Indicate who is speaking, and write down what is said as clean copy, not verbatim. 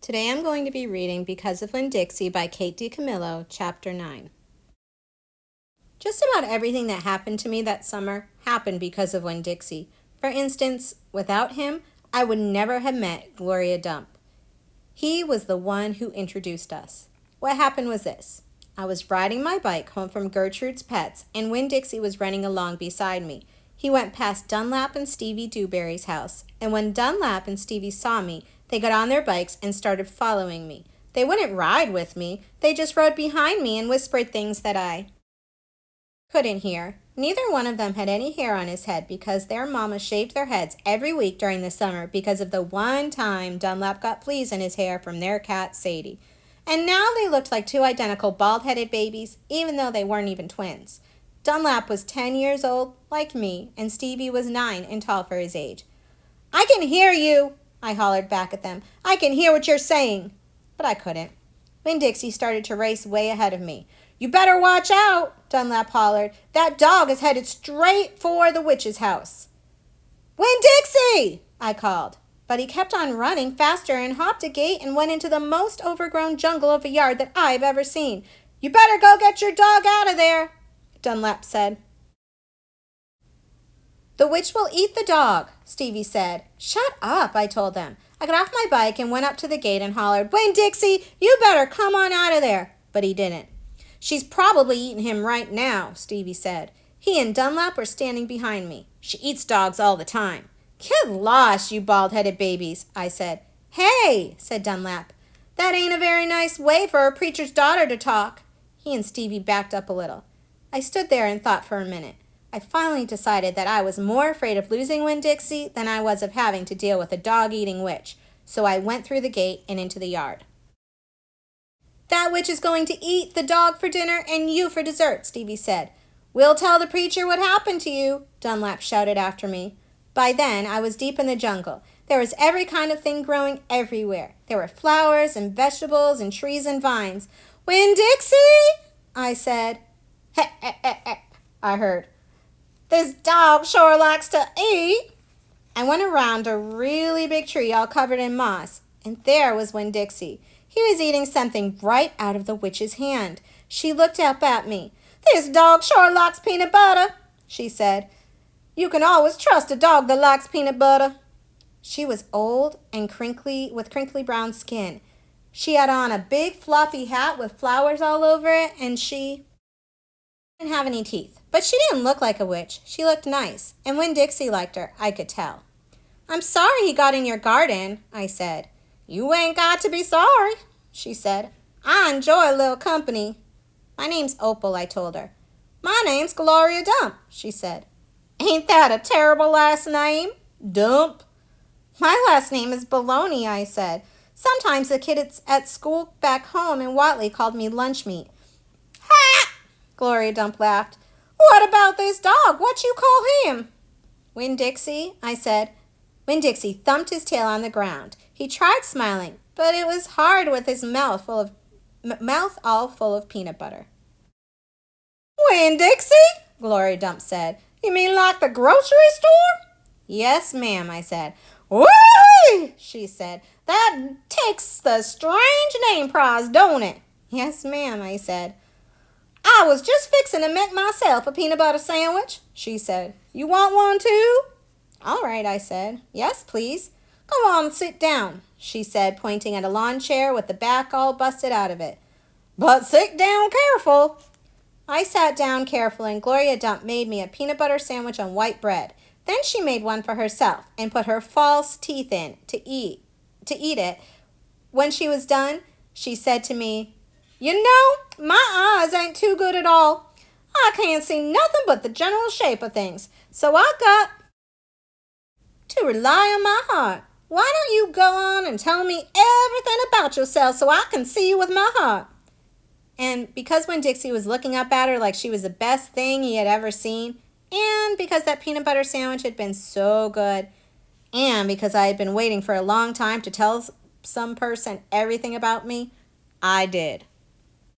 Speaker 1: Today I'm going to be reading Because of Winn-Dixie by Kate DiCamillo, Chapter 9. Just about everything that happened to me that summer happened because of Winn-Dixie. For instance, without him, I would never have met Gloria Dump. He was the one who introduced us. What happened was this. I was riding my bike home from Gertrude's Pets, and Winn-Dixie was running along beside me. He went past Dunlap and Stevie Dewberry's house, and when Dunlap and Stevie saw me, they got on their bikes and started following me. They wouldn't ride with me. They just rode behind me and whispered things that I couldn't hear. Neither one of them had any hair on his head because their mama shaved their heads every week during the summer because of the one time Dunlap got fleas in his hair from their cat Sadie. And now they looked like two identical bald-headed babies, even though they weren't even twins. Dunlap was 10 years old, like me, and Stevie was 9 and tall for his age. "I can hear you!" I hollered back at them. "I can hear what you're saying." But I couldn't. Winn-Dixie started to race way ahead of me. "You better watch out," Dunlap hollered. "That dog is headed straight for the witch's house." "Winn-Dixie!" I called. But he kept on running faster and hopped a gate and went into the most overgrown jungle of a yard that I've ever seen. "You better go get your dog out of there," Dunlap said. "The witch will eat the dog," Stevie said. "Shut up," I told them. I got off my bike and went up to the gate and hollered, "Winn-Dixie, you better come on out of there." But he didn't. "She's probably eating him right now," Stevie said. He and Dunlap were standing behind me. "She eats dogs all the time." "Get lost, you bald-headed babies," I said. "Hey," said Dunlap. "That ain't a very nice way for a preacher's daughter to talk." He and Stevie backed up a little. I stood there and thought for a minute. I finally decided that I was more afraid of losing Winn-Dixie than I was of having to deal with a dog-eating witch, so I went through the gate and into the yard. "That witch is going to eat the dog for dinner and you for dessert," Stevie said. "We'll tell the preacher what happened to you," Dunlap shouted after me. By then, I was deep in the jungle. There was every kind of thing growing everywhere. There were flowers and vegetables and trees and vines. "Winn-Dixie!" I said. "Heh, heh, heh, heh," I heard. "This dog sure likes to eat." I went around a really big tree all covered in moss, and there was Winn-Dixie. He was eating something right out of the witch's hand. She looked up at me. "This dog sure likes peanut butter," she said. "You can always trust a dog that likes peanut butter." She was old and with crinkly brown skin. She had on a big floppy hat with flowers all over it, and she didn't have any teeth. But she didn't look like a witch. She looked nice, and Winn-Dixie liked her, I could tell. "I'm sorry he got in your garden," I said. "You ain't got to be sorry," she said. "I enjoy a little company." "My name's Opal," I told her. "My name's Gloria Dump," she said. "Ain't that a terrible last name? Dump." "My last name is Baloney," I said. "Sometimes the kids at school back home in Watley called me lunch meat." "Ha!" Gloria Dump laughed. "What about this dog? What you call him?" "Winn-Dixie," I said. Winn-Dixie thumped his tail on the ground. He tried smiling, but it was hard with his mouth all full of peanut butter. "Winn-Dixie?" Gloria Dump said. "You mean like the grocery store?" "Yes, ma'am," I said. "Whee!" she said. "That takes the strange name prize, don't it?" "Yes, ma'am," I said. "I was just fixing to make myself a peanut butter sandwich," she said. "You want one too?" "All right," I said. "Yes, please." "Go on and sit down," she said, pointing at a lawn chair with the back all busted out of it. "But sit down careful." I sat down carefully, and Gloria Dump made me a peanut butter sandwich on white bread. Then she made one for herself and put her false teeth in to eat it. When she was done, she said to me, "You know, my eyes ain't too good at all. I can't see nothing but the general shape of things, so I got to rely on my heart. Why don't you go on and tell me everything about yourself so I can see you with my heart?" And because Winn-Dixie was looking up at her like she was the best thing he had ever seen, and because that peanut butter sandwich had been so good, and because I had been waiting for a long time to tell some person everything about me, I did.